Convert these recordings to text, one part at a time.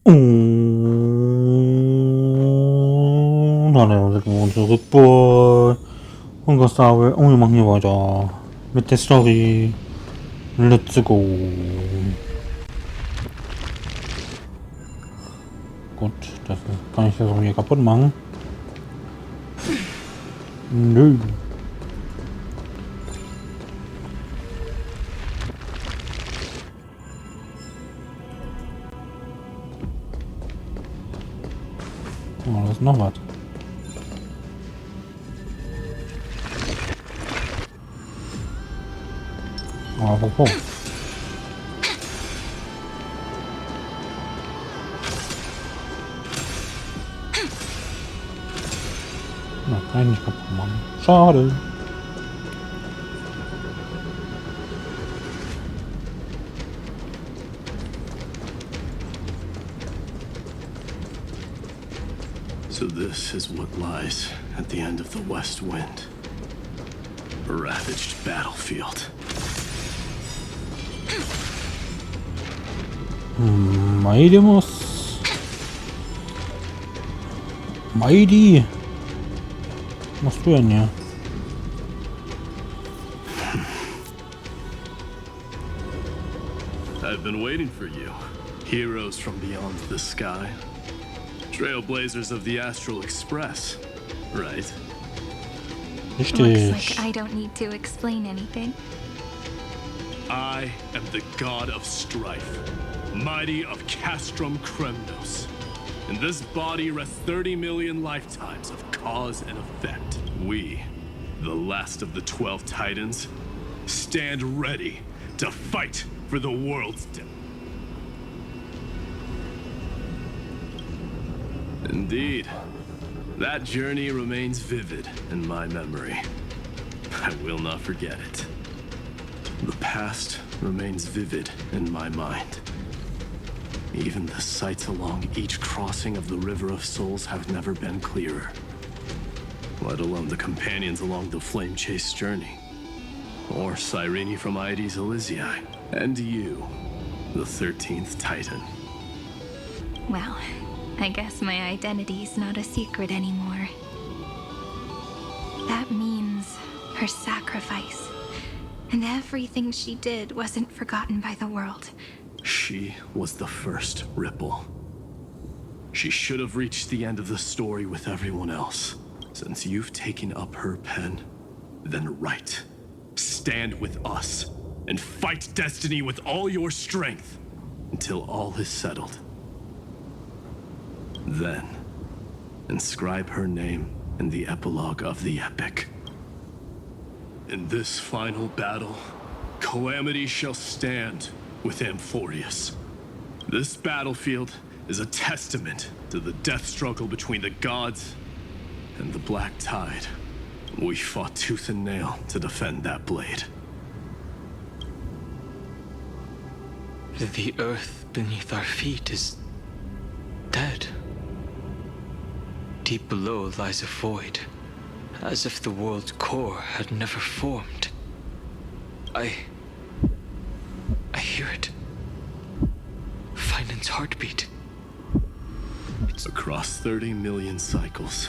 Hallo, zurück bei Honkai Star Rail. Wir machen hier weiter mit der Story. Let's go. Gut, das kann ich das auch hier kaputt machen. Nö. Oh, da ist noch was. Oh. Na, kann ich nicht kaputt machen. Schade. So this is what lies at the end of the west wind. A ravaged battlefield. Mighty. Was machst du denn hier? I've been waiting for you. Heroes from beyond the sky. Trailblazers of the Astral Express, right? Looks like I don't need to explain anything. I am the god of strife, mighty of Castrum Kremnos. In this body rests 30 million lifetimes of cause and effect. We, the last of the 12 titans, stand ready to fight for the world's death. Indeed, that journey remains vivid in my memory. I will not forget it. The past remains vivid in my mind. Even the sights along each crossing of the River of Souls have never been clearer. Let alone the companions along the Flame Chase journey. Or Cyrene from Aedes Elysiae. And you, the 13th Titan. Well, I guess my identity's not a secret anymore. That means her sacrifice. And everything she did wasn't forgotten by the world. She was the first ripple. She should have reached the end of the story with everyone else. Since you've taken up her pen, then write. Stand with us and fight destiny with all your strength until all is settled. Then, inscribe her name in the epilogue of the epic. In this final battle, calamity shall stand with Amphorius. This battlefield is a testament to the death struggle between the gods and the Black Tide. We fought tooth and nail to defend that blade. The earth beneath our feet is dead. Deep below lies a void, as if the world's core had never formed. I hear it. Finan's heartbeat. It's across 30 million cycles.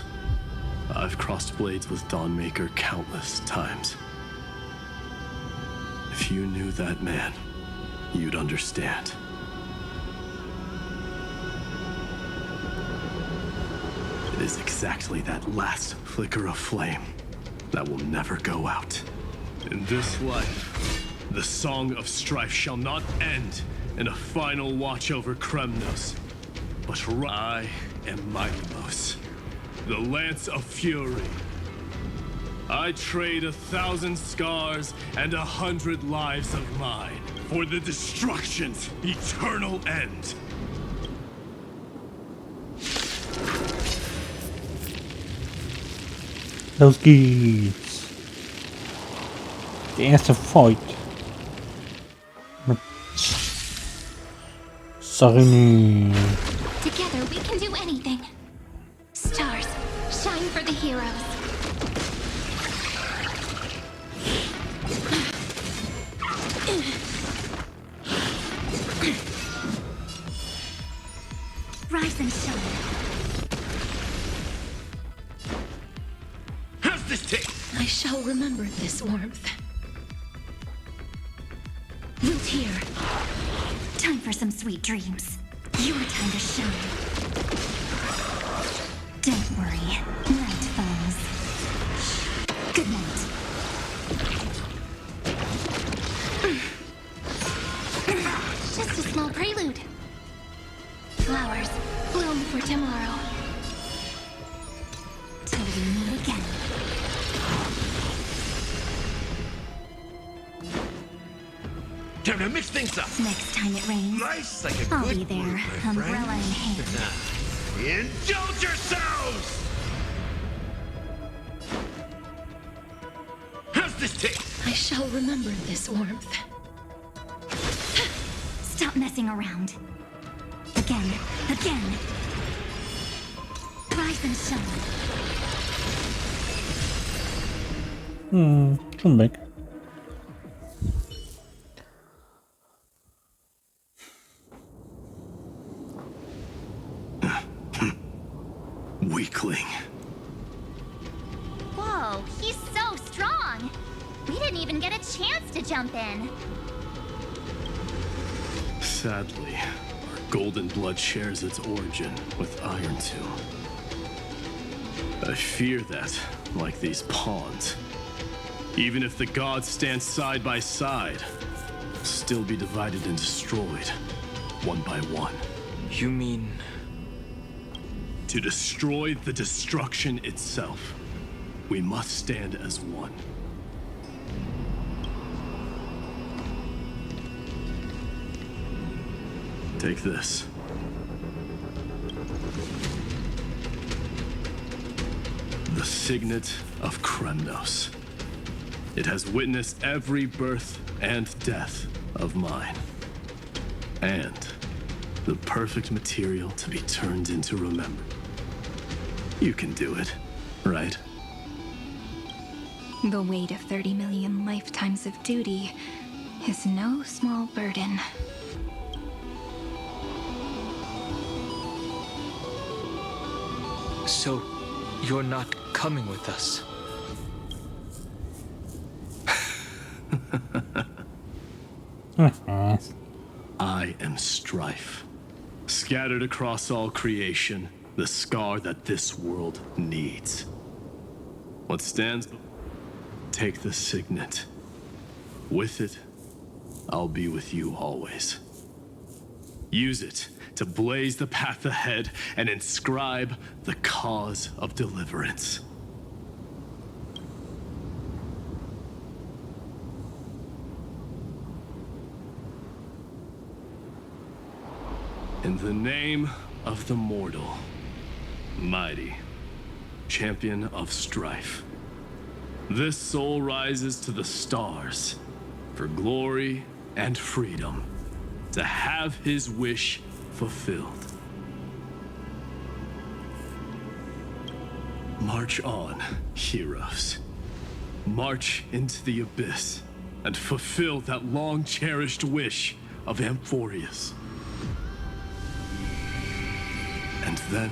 I've crossed blades with Dawnmaker countless times. If you knew that man, you'd understand. It is exactly that last flicker of flame that will never go out. In this life, the song of strife shall not end in a final watch over Kremnos, but I am Mightimos, the Lance of Fury. I trade 1,000 scars and 100 lives of mine for the destruction's eternal end. Los geht's. Der erste Fight. Mit Cyrene. Together we can do anything. Stars, shine for the heroes. Rise and shine. How's this taste? I shall remember this warmth. Root here. Time for some sweet dreams. Your time to shine. Don't worry. Night falls. Good night. Just a small prelude. Flowers bloom for tomorrow. Till we meet again. Time to mix things up. Next time it rains, Nice like a I'll good be there, mood, my umbrella friend. in hand. Indulge yourselves! How's this taste? I shall remember this warmth. Stop messing around. Again. Rise and shine. 좀 맥. Weakling. Whoa, he's so strong! We didn't even get a chance to jump in. Sadly, our golden blood shares its origin with Iron Tomb. I fear that, like these pawns, even if the gods stand side by side, will still be divided and destroyed, one by one. You mean... To destroy the destruction itself, we must stand as one. Take this. The signet of Kremnos. It has witnessed every birth and death of mine. And the perfect material to be turned into remembrance. You can do it, right? The weight of 30 million lifetimes of duty is no small burden. So, you're not coming with us? I am strife. Scattered across all creation, the scar that this world needs. What stands? Take the signet. With it, I'll be with you always. Use it to blaze the path ahead and inscribe the cause of deliverance. In the name of the mortal, mighty, champion of strife, this soul rises to the stars for glory and freedom, to have his wish fulfilled. March on, heroes. March into the abyss and fulfill that long-cherished wish of Amphorius. And then,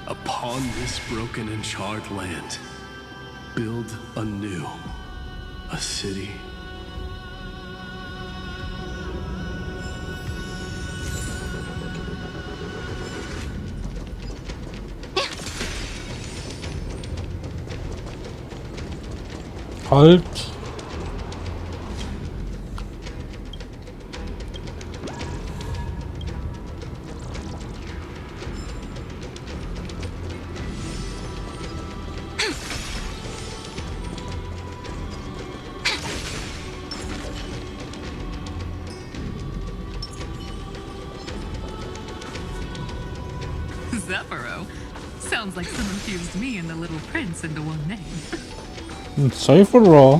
upon this broken and charred land, build anew a city. Halt. Zephyro. Sounds like someone fused me and the Little Prince into one name. Safe for all.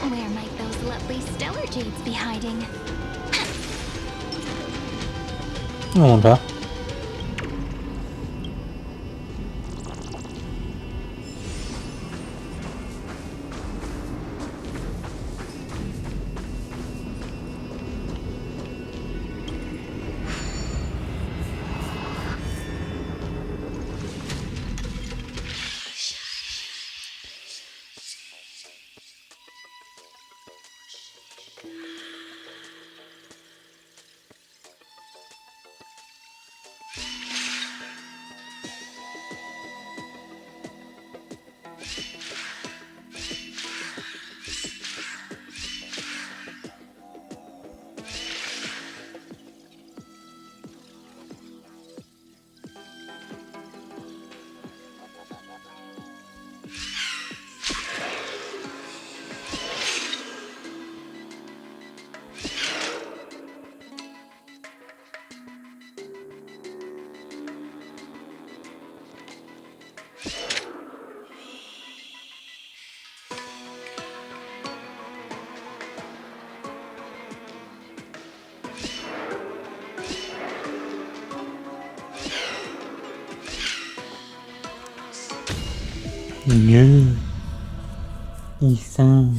Where might those lovely stellar jades be hiding? 뭔가? Yeah. 이상.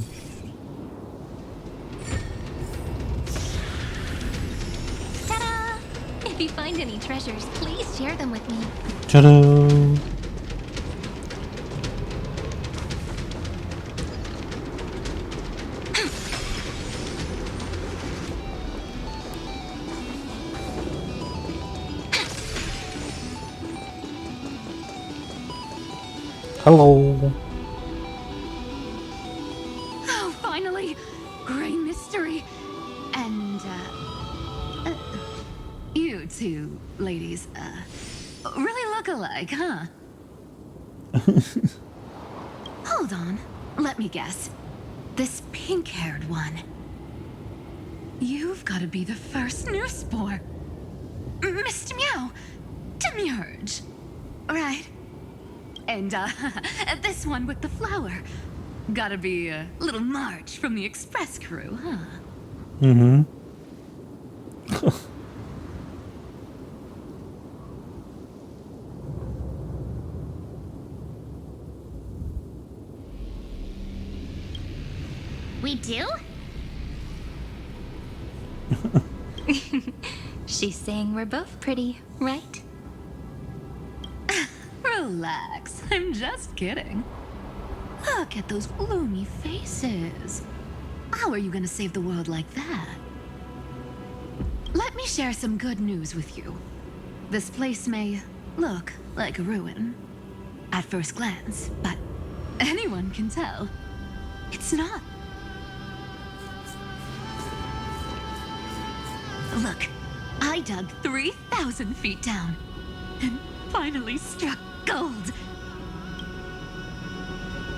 Ta-da! If you find any treasures, please share them with me. 짜란. Hello. Oh, finally! Great mystery. And, you two ladies, really look alike, huh? Hold on. Let me guess. This pink-haired one. You've got to be the first newsboar. Mr. Meow. Demurge. Right. And, this one with the flower. Gotta be a little March from the Express crew, huh? Mm-hmm. We do? She's saying we're both pretty, right? Relax, I'm just kidding. Look at those gloomy faces. How are you gonna save the world like that? Let me share some good news with you. This place may look like a ruin at first glance, but anyone can tell it's not. Look, I dug 3,000 feet down and finally struck gold.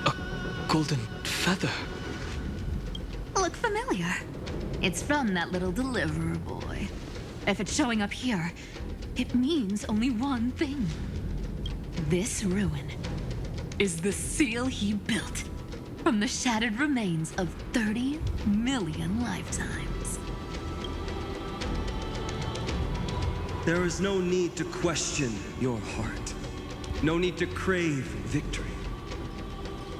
A golden feather. Look familiar. It's from that little deliverer boy. If it's showing up here, it means only one thing. This ruin is the seal he built from the shattered remains of 30 million lifetimes. There is no need to question your heart. No need to crave victory.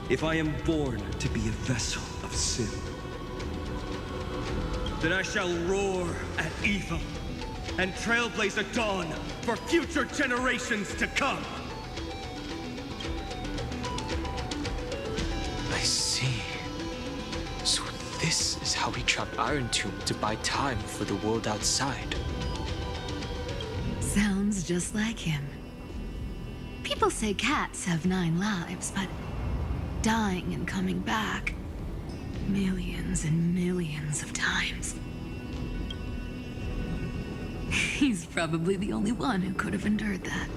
If I am born to be a vessel of sin, then I shall roar at evil and trailblaze a dawn for future generations to come. I see. So this is how he trapped Iron Tomb to buy time for the world outside. Sounds just like him. People say cats have 9 lives, but dying and coming back millions and millions of times. He's probably the only one who could have endured that.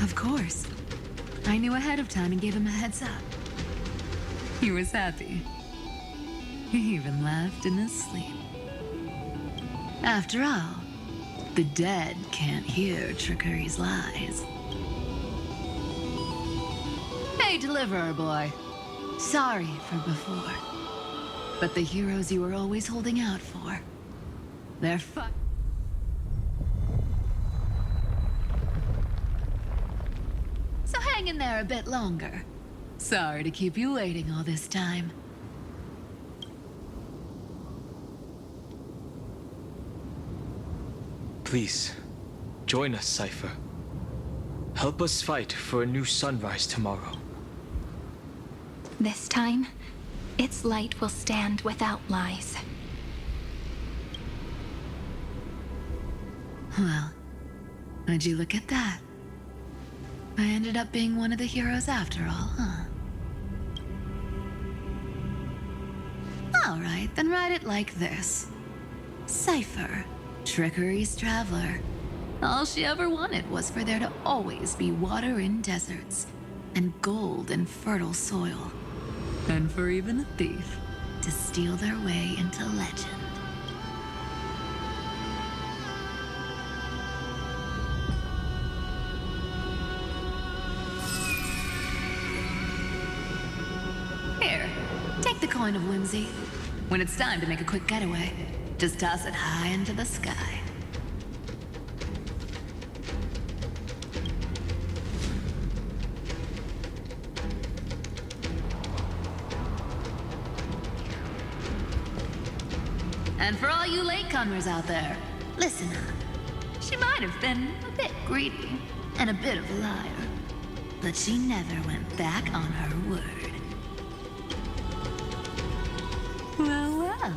Of course. I knew ahead of time and gave him a heads up. He was happy. He even laughed in his sleep. After all, the dead can't hear trickery's lies. Hey, deliverer boy. Sorry for before. But the heroes you were always holding out for, they're So hang in there a bit longer. Sorry to keep you waiting all this time. Please, join us, Cypher. Help us fight for a new sunrise tomorrow. This time, its light will stand without lies. Well, would you look at that? I ended up being one of the heroes after all, huh? Alright, then write it like this. Cypher, Trickery's traveler. All she ever wanted was for there to always be water in deserts, and gold in fertile soil. And for even a thief to steal their way into legend. Here, take the coin of whimsy. When it's time to make a quick getaway, just toss it high into the sky. And for all you latecomers out there, listen up. She might have been a bit greedy and a bit of a liar, but she never went back on her word. Well, well,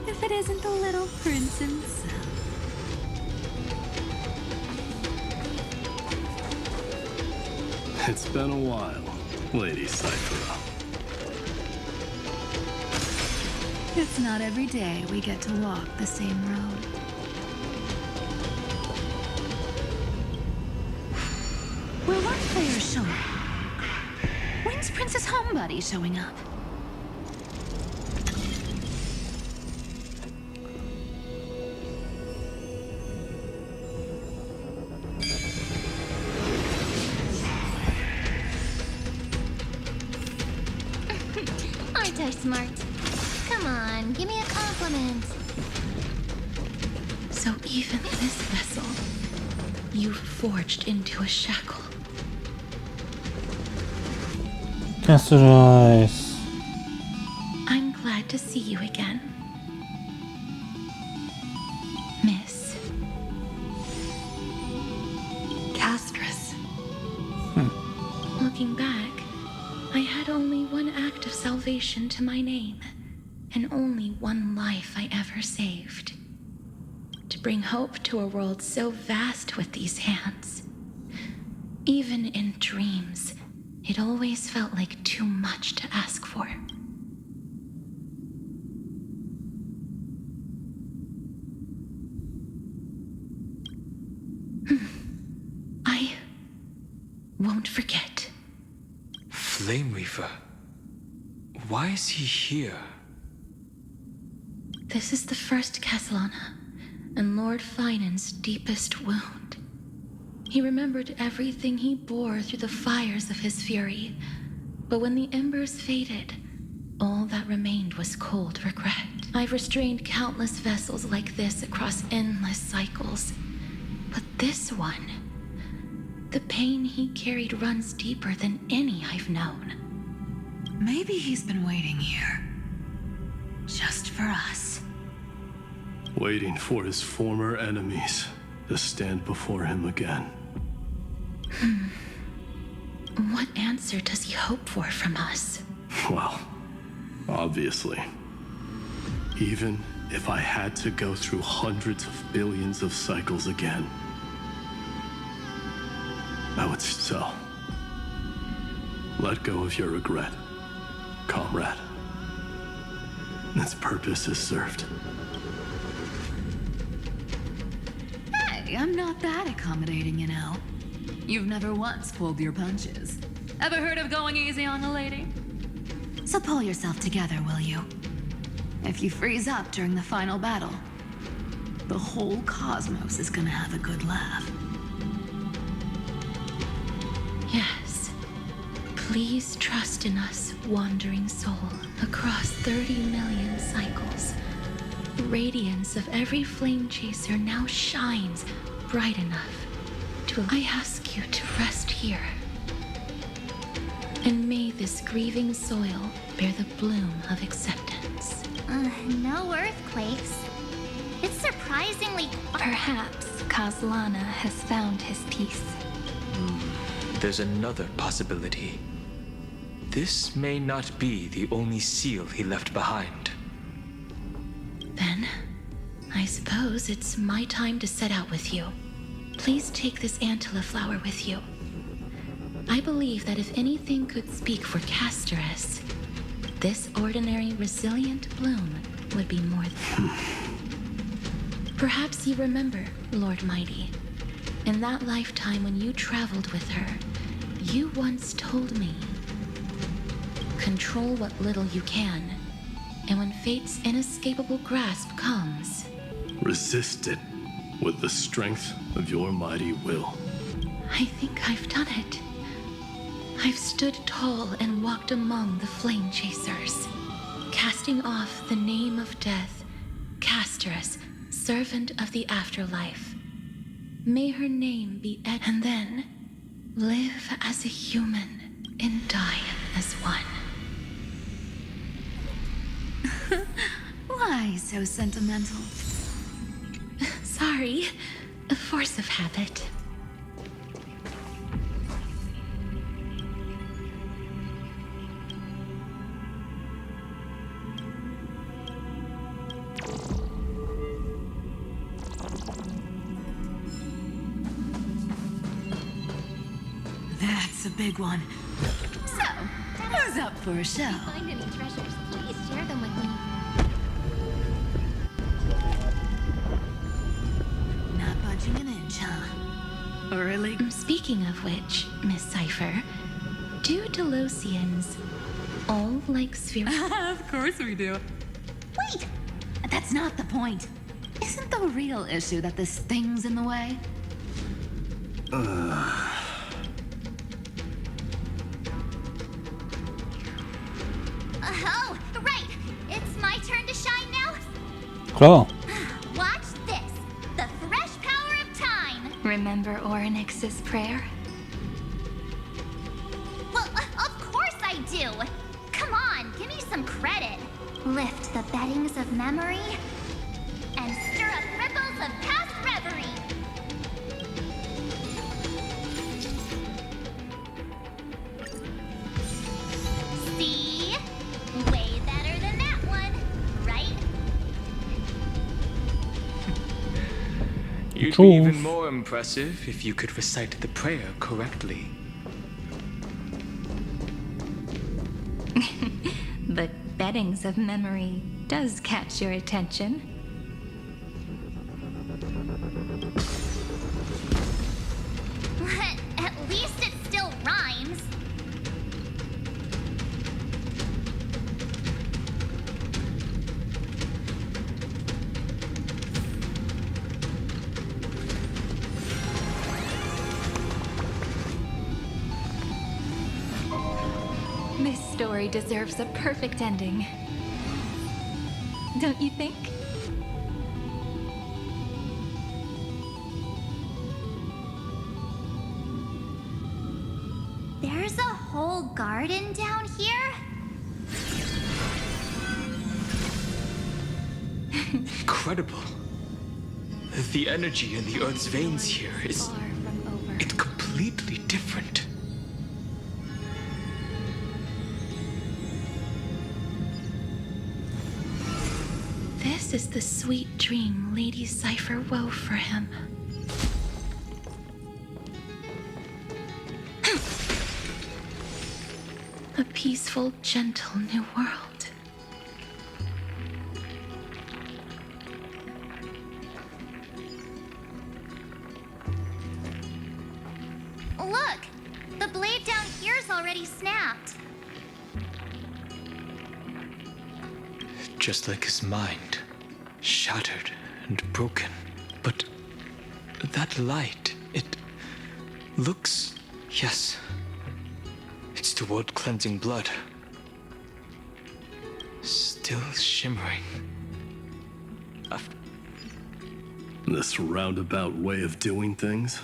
if it isn't the little prince himself. It's been a while, Lady Cyphera. It's not every day we get to walk the same road. Well, what players showing up? When's Princess Homebody showing up? Aren't I smart? Come on, give me a compliment. So even this vessel, you've forged into a shackle. That's nice. I'm glad to see you again, Miss Castress. Looking back, I had only one act of salvation to my name, and only one life I ever saved. To bring hope to a world so vast with these hands. Even in dreams, it always felt like too much to ask for. I won't forget. Flame Weaver. Why is he here? This is the first Castellana, and Lord Finan's deepest wound. He remembered everything he bore through the fires of his fury, but when the embers faded, all that remained was cold regret. I've restrained countless vessels like this across endless cycles, but this one, the pain he carried runs deeper than any I've known. Maybe he's been waiting here. Just for us. Waiting for his former enemies to stand before him again. What answer does he hope for from us? Well, obviously. Even if I had to go through hundreds of billions of cycles again, I would still let go of your regret, comrade. Its purpose is served. Hey, I'm not that accommodating, you know. You've never once pulled your punches. Ever heard of going easy on a lady? So pull yourself together, will you? If you freeze up during the final battle, the whole cosmos is gonna have a good laugh. Yes. Please trust in us, wandering soul, across 30 million cycles. The radiance of every flame chaser now shines bright enough to... I ask you to rest here. And may this grieving soil bear the bloom of acceptance. No earthquakes. It's surprisingly... Perhaps Castellana has found his peace. There's another possibility. This may not be the only seal he left behind. Then, I suppose it's my time to set out with you. Please take this Antilla flower with you. I believe that if anything could speak for Castress, this ordinary, resilient bloom would be more than... Perhaps you remember, Lord Mighty, in that lifetime when you traveled with her, you once told me, control what little you can, and when fate's inescapable grasp comes, resist it with the strength of your mighty will. I think I've done it. I've stood tall and walked among the flame chasers. casting off the name of death, Casterus, servant of the afterlife. May her name be and then live as a human and die as one. Why so sentimental? Sorry, a force of habit. That's a big one. So, who's up for a show? Find any treasures, please share them with me. Not budging an inch, huh? Really? Speaking of which, Miss Cipher, do Delosians all like sphere? Of course we do. Wait! That's not the point. Isn't the real issue that this thing's in the way? Oh, right! It's my turn to shine now? 그럼. Watch this! The fresh power of time! Remember Orynyx's prayer? Well, of course I do! Come on, give me some credit. Lift the beddings of memory and stir up ripples of past reverie. See? Way better than that one, right? You'd True. be even more impressive if you could recite the prayer correctly. The beddings of memory does catch your attention. At least it still rhymes. This story deserves a perfect ending. Don't you think? There's a whole garden down here? Incredible. The energy in the Earth's veins here is... Far from over. it's completely different. This is the sweet dream Lady Cipher wove for him. A peaceful, gentle new world. Look! The blade down here's already snapped. Just like his mind, shattered and broken. But that light, it looks... yes. It's the world cleansing blood. Still shimmering. After... This roundabout way of doing things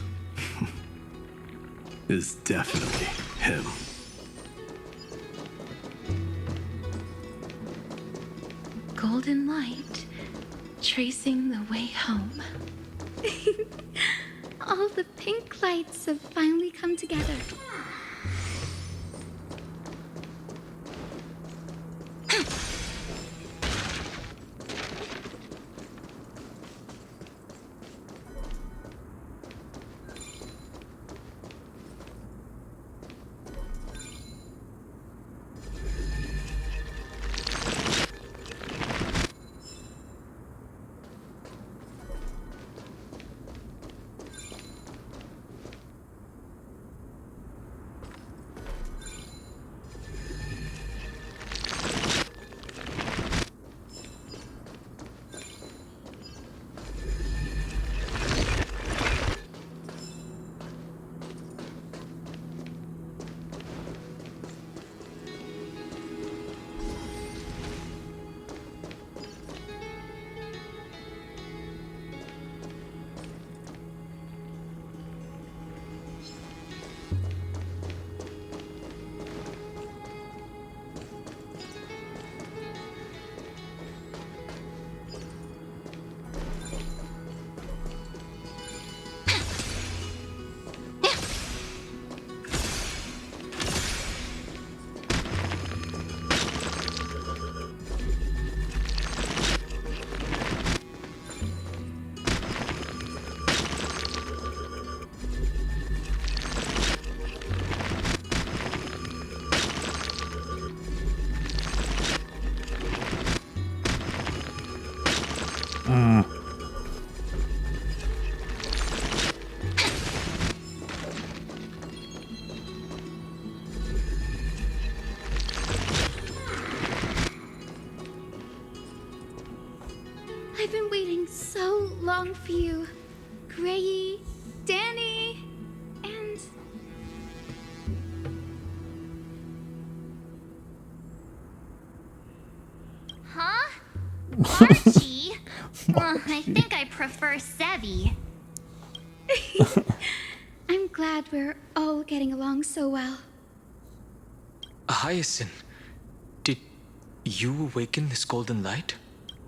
is definitely him. Golden light, tracing the way home. All the pink lights have finally come together. waiting so long for you. Grayi, Danny, and... Huh? Archie? I think I prefer Sevi. I'm glad we're all getting along so well. Hyacinth, did you awaken this golden light?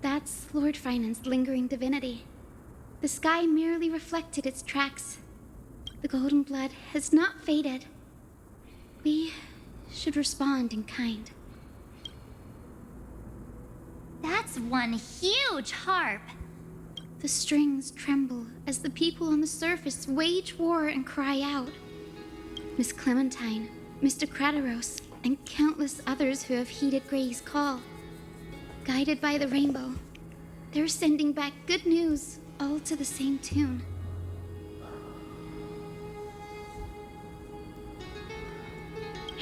That's Lord Finance's lingering divinity. The sky merely reflected its tracks. The golden blood has not faded. We should respond in kind. That's one huge harp. The strings tremble as the people on the surface wage war and cry out. Miss Clementine, Mr. Krateros, and countless others who have heeded Gray's call. Guided by the rainbow, they're sending back good news, all to the same tune.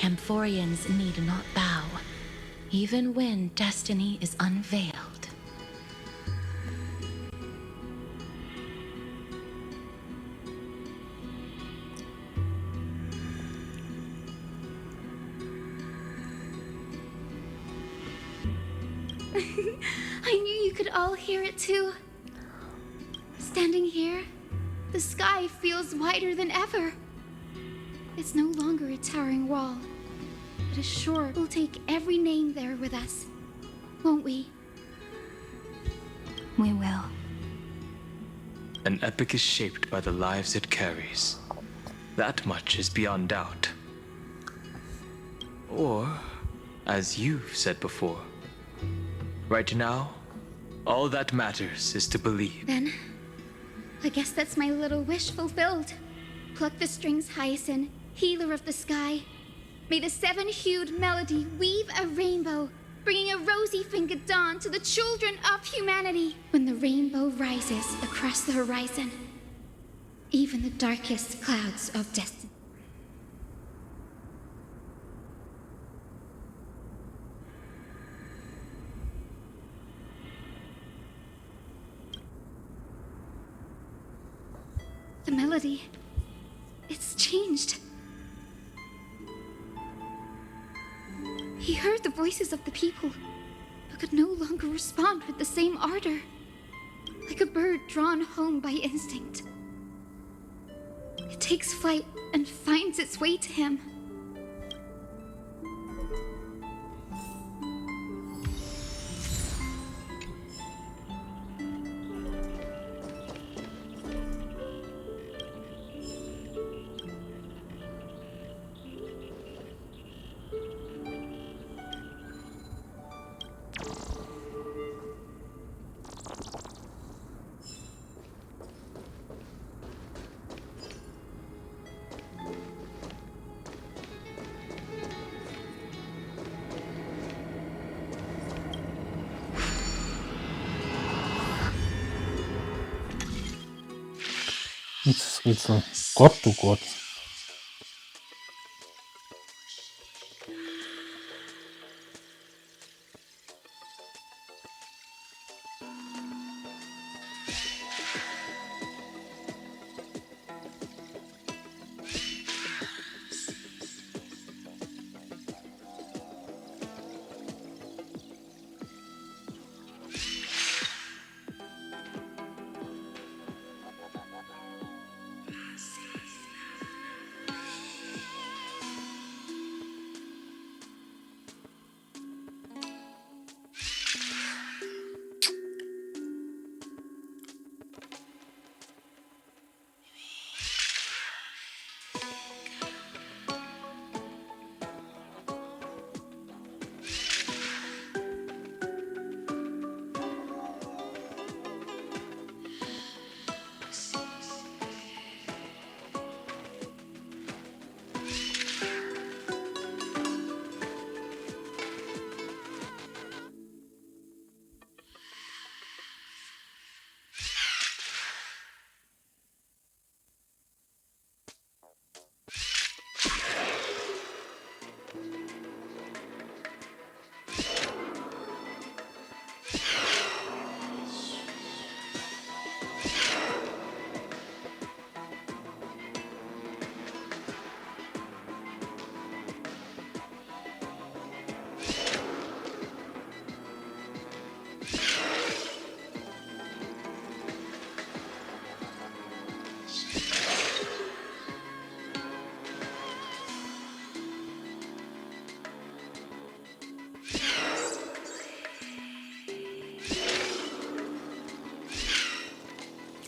Amphorians need not bow, even when destiny is unveiled. I knew you could all hear it too. Standing here, the sky feels wider than ever. It's no longer a towering wall, but a shore we'll take every name there with us, won't we? We will. An epic is shaped by the lives it carries. That much is beyond doubt. Or, as you've said before, right now, all that matters is to believe. Then, I guess that's my little wish fulfilled. Pluck the strings, Hyacinth, healer of the sky. May the seven-hued melody weave a rainbow, bringing a rosy-fingered dawn to the children of humanity. When the rainbow rises across the horizon, even the darkest clouds of destiny. The melody, it's changed. He heard the voices of the people, but could no longer respond with the same ardor. Like a bird drawn home by instinct. It takes flight and finds its way to him. It's Gott, du Gott.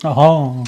아하.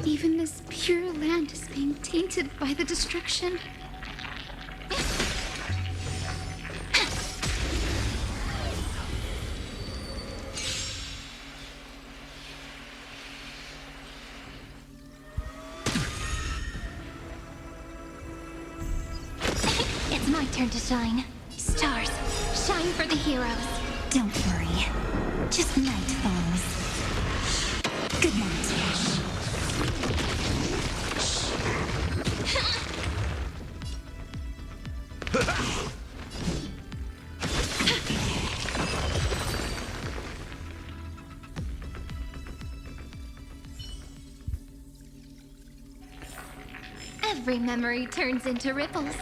Even this pure land is being tainted by the destruction. It's my turn to shine. Stars, shine for the heroes. Don't worry. Just night falls. Good night. Every memory turns into ripples.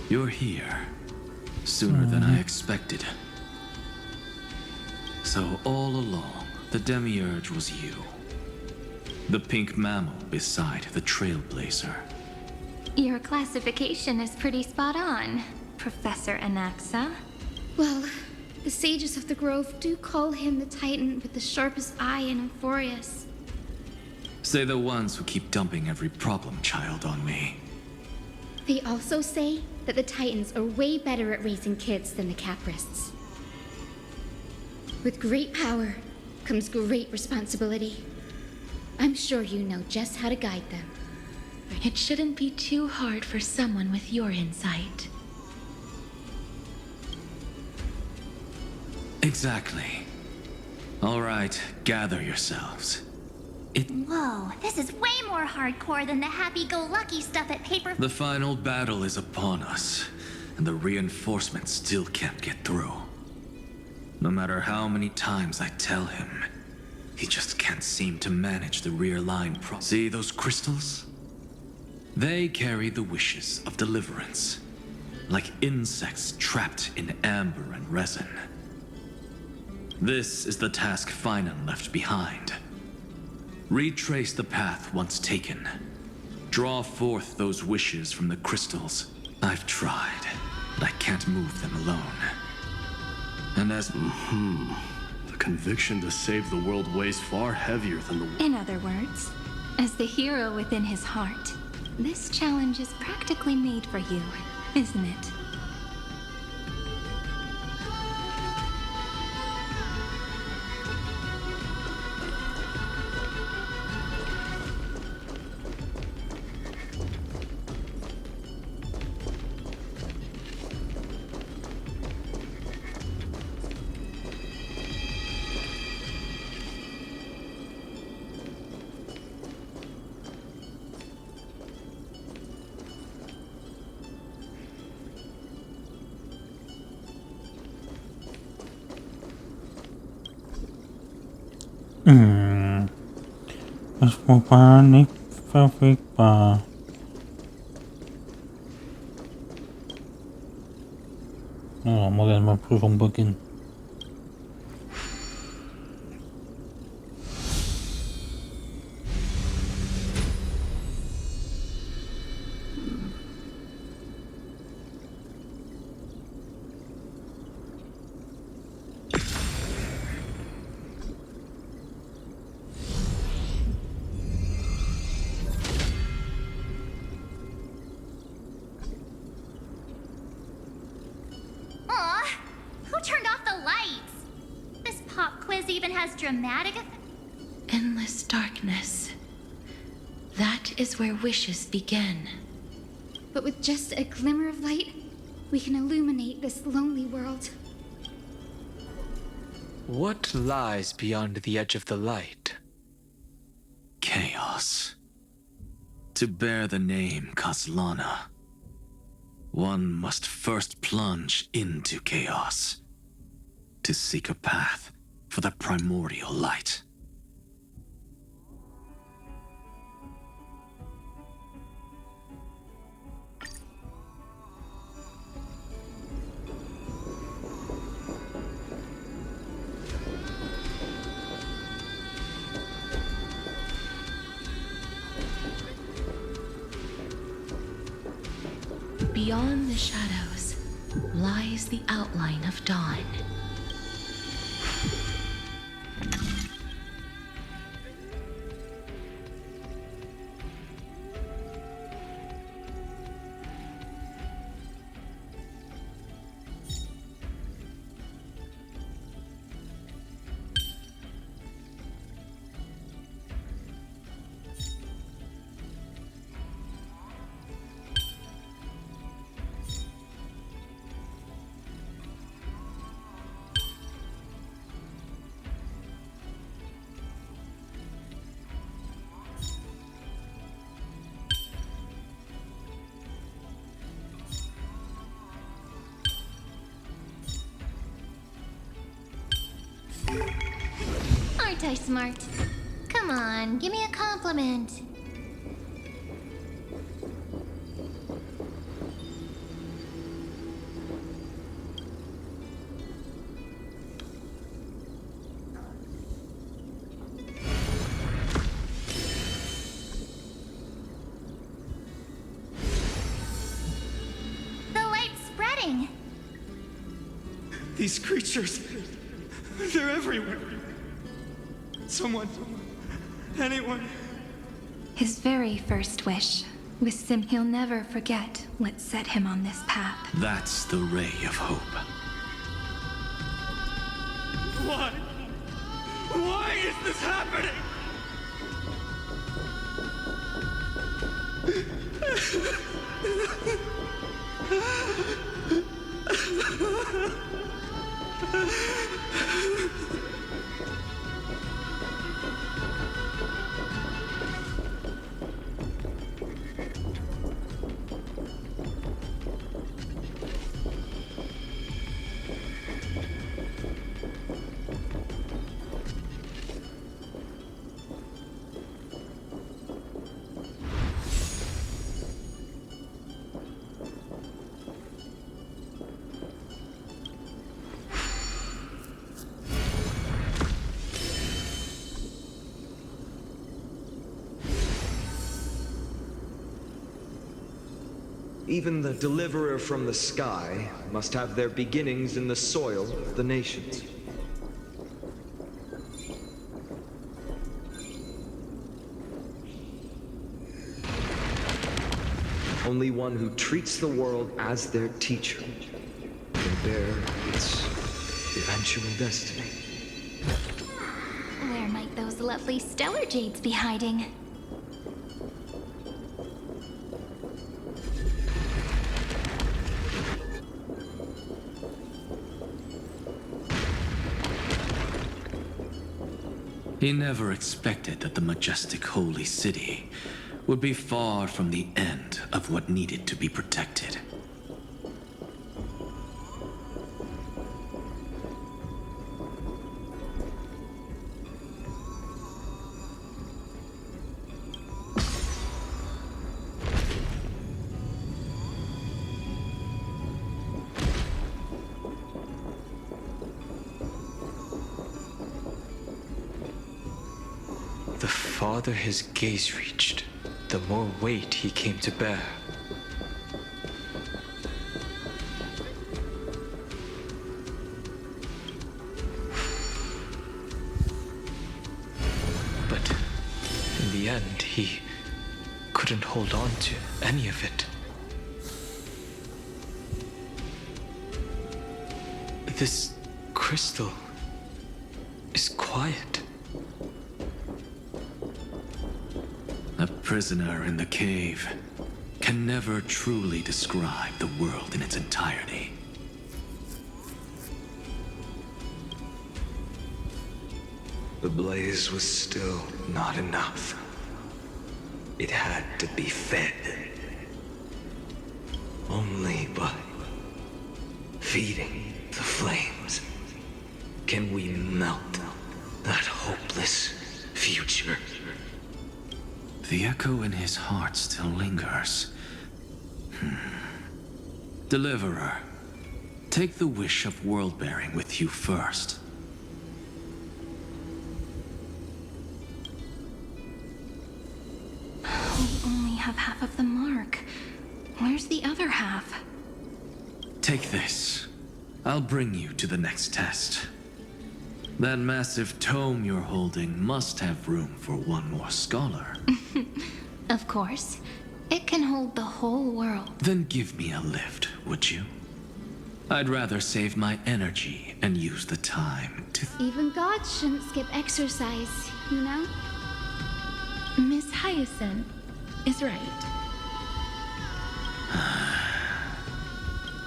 You're here. Sooner than I expected. So all along, the Demiurge was you. The pink mammal beside the Trailblazer. Your classification is pretty spot on, Professor Anaxa. Well, the sages of the grove do call him the Titan with the sharpest eye in Euphorius. Say the ones who keep dumping every problem child on me. They also say that the Titans are way better at raising kids than the Caprists. With great power comes great responsibility. I'm sure you know just how to guide them. It shouldn't be too hard for someone with your insight. Exactly. All right, gather yourselves. Whoa, this is way more hardcore than the happy-go-lucky stuff at paper. The final battle is upon us, and the reinforcements still can't get through. No matter how many times I tell him, he just can't seem to manage the rear line See those crystals? They carry the wishes of deliverance, like insects trapped in amber and resin. This is the task Finan left behind. Retrace the path once taken. Draw forth those wishes from the crystals. I've tried, but I can't move them alone. And as... The conviction to save the world weighs far heavier than the... In other words, as the hero within his heart, this challenge is practically made for you, isn't it? Panic perfect pa. Maganda ma-prove ang bagin. Aw, who turned off the lights? This pop quiz even has dramatic. Endless darkness. That is where wishes begin. But with just a glimmer of light, we can illuminate this lonely world. What lies beyond the edge of the light? Chaos. To bear the name Kaslana, one must first plunge into chaos to seek a path for the primordial light. Beyond the shadows lies the outline of dawn. Aren't I smart? Come on, give me a compliment. The light's spreading. These creatures, they're everywhere. Someone, anyone. His very first wish was he'll never forget what set him on this path. That's the ray of hope. Why? Why is this happening? Even the deliverer from the sky must have their beginnings in the soil of the nations. Only one who treats the world as their teacher can bear its eventual destiny. Where might those lovely stellar jades be hiding? He never expected that the majestic holy city would be far from the end of what needed to be protected. The farther his gaze reached, the more weight he came to bear. But in the end, he couldn't hold on to any of it. This crystal is quiet. A prisoner in the cave can never truly describe the world in its entirety. The blaze was still not enough. It had to be fed. Only by feeding the flames can we melt that hopeless future. The echo in his heart still lingers. Deliverer, take the wish of world-bearing with you first. We only have half of the mark. Where's the other half? Take this. I'll bring you to the next test. That massive tome you're holding must have room for one more scholar. Of course. It can hold the whole world. Then give me a lift, would you? I'd rather save my energy and use the time to... Even gods shouldn't skip exercise, you know? Miss Hyacinth is right.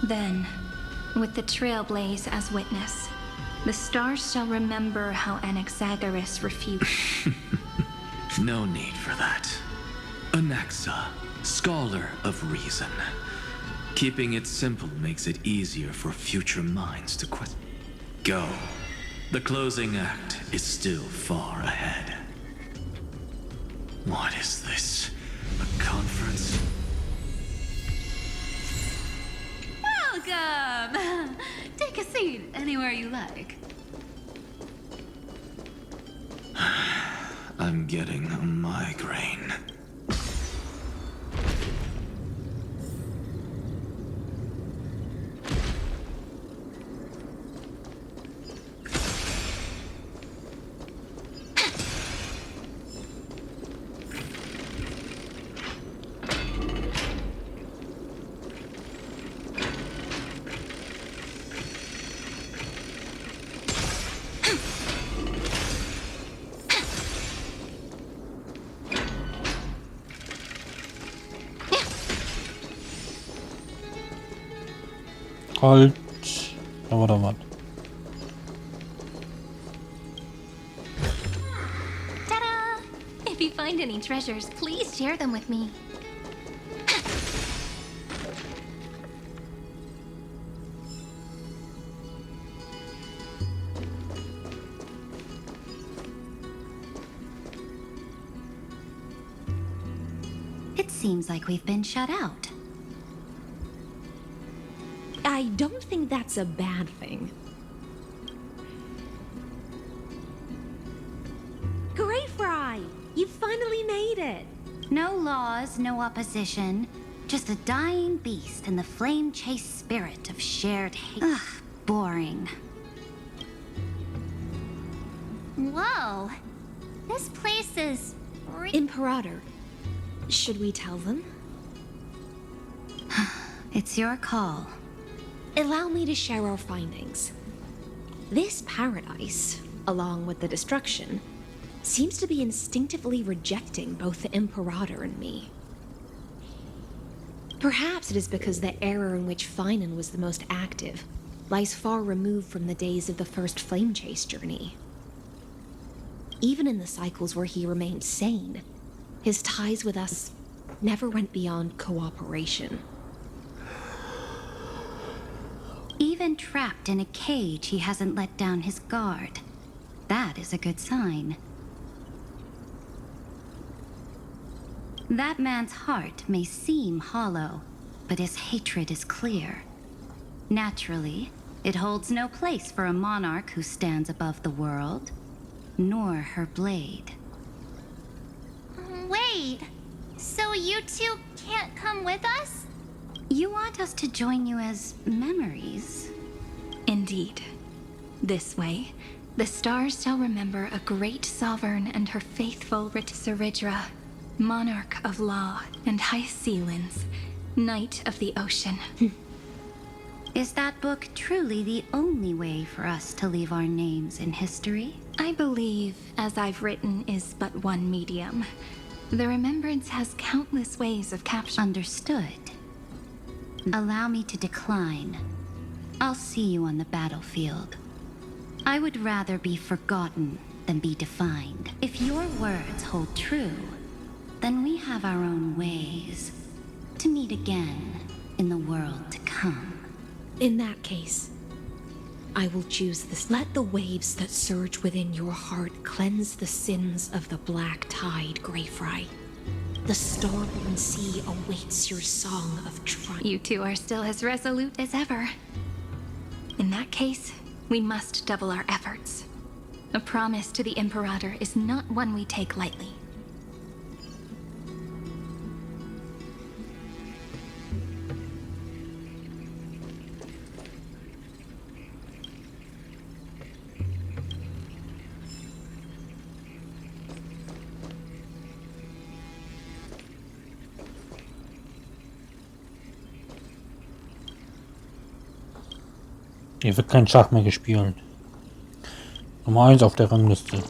Then, with the trailblaze as witness, the stars shall remember how Anaxagoras refused. No need for that. Anaxa, scholar of reason. Keeping it simple makes it easier for future minds to question. Go. The closing act is still far ahead. What is this? A conference? Welcome! Take a seat anywhere you like. I'm getting a migraine. Halt. Aber was? Ta-da! If you find any treasures, please share them with me. It seems like we've been shut out. I don't think that's a bad thing. Great Fry! You finally made it! No laws, no opposition. Just a dying beast and the flame-chased spirit of shared hate. Ugh, boring. Whoa. This place is... Imperator. Should we tell them? It's your call. Allow me to share our findings. This paradise, along with the destruction, seems to be instinctively rejecting both the Imperator and me. Perhaps it is because the era in which Finan was the most active lies far removed from the days of the first flame chase journey. Even in the cycles where he remained sane, his ties with us never went beyond cooperation. Even trapped in a cage, he hasn't let down his guard. That is a good sign. That man's heart may seem hollow, but his hatred is clear. Naturally, it holds no place for a monarch who stands above the world, nor her blade. Wait, so you two can't come with us? You want us to join you as memories? Indeed. This way, the stars shall remember a great sovereign and her faithful Ritsaridra, monarch of law and high sealands, knight of the ocean. Is that book truly the only way for us to leave our names in history? I believe, as I've written, is but one medium. The remembrance has countless ways of capture. Understood. Allow me to decline. I'll see you on the battlefield. I would rather be forgotten than be defined. If your words hold true, then we have our own ways to meet again in the world to come. In that case, I will choose this. Let the waves that surge within your heart cleanse the sins of the black tide, Greyfry. The starborn sea awaits your song of triumph. You two are still as resolute as ever. In that case, we must double our efforts. A promise to the Imperator is not one we take lightly. Hier wird kein Schach mehr gespielt. Nummer 1 auf der Rangliste.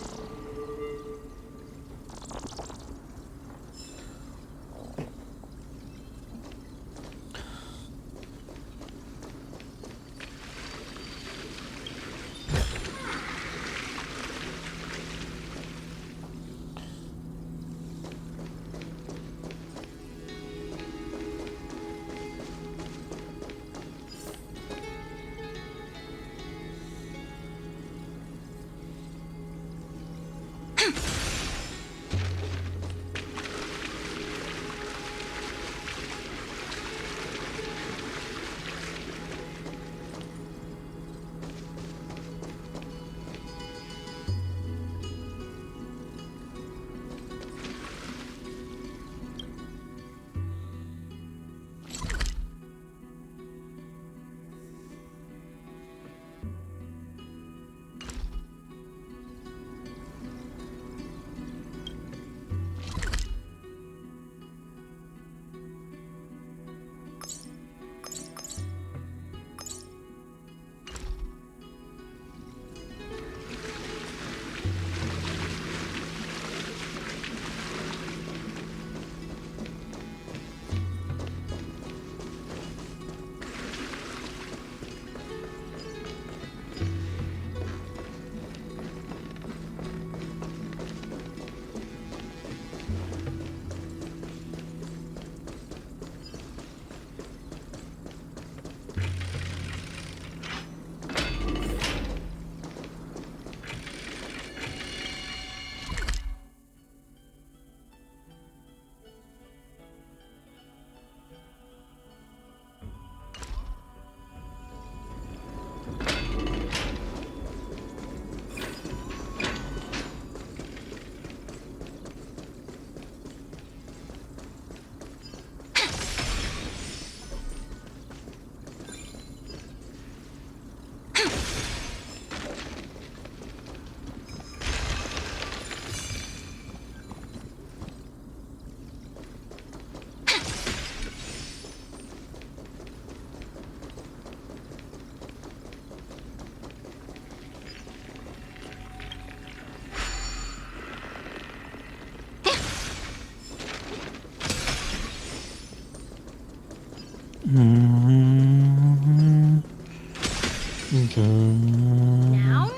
Now,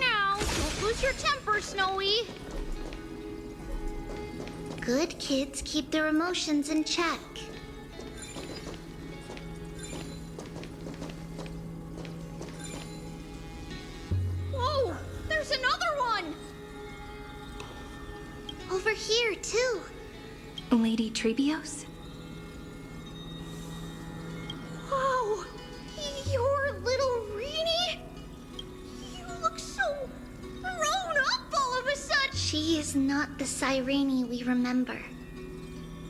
don't lose your temper, Snowy. Good kids keep their emotions in check. Whoa, there's another one! Over here, too. Lady Trebios? Wow, you're little Reenie? You look so grown up all of a sudden. She is not the Cyrene we remember.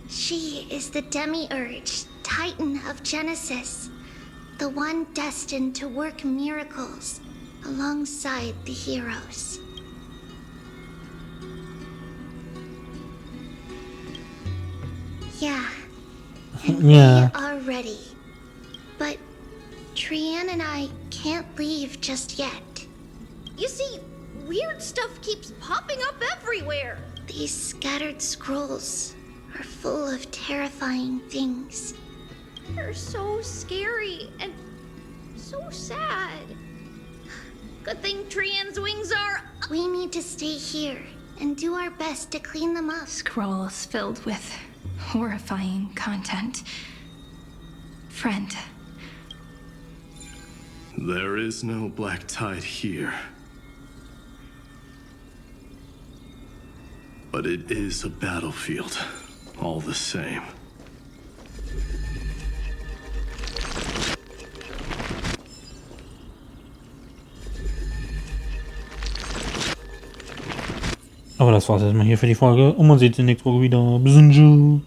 She is the demiurge, titan of Genesis, the one destined to work miracles alongside the heroes. Yeah. And Yeah. we are ready. But Trian and I can't leave just yet. You see, weird stuff keeps popping up everywhere. These scattered scrolls are full of terrifying things. They're so scary and so sad. Good thing Trian's wings are... We need to stay here and do our best to clean them up. Scrolls filled with horrifying content. Friend. There is no black tide here. But it is a battlefield, all the same. Aber das war's erstmal hier für die Folge und man sieht sich nächste Woche wieder. Bis dann.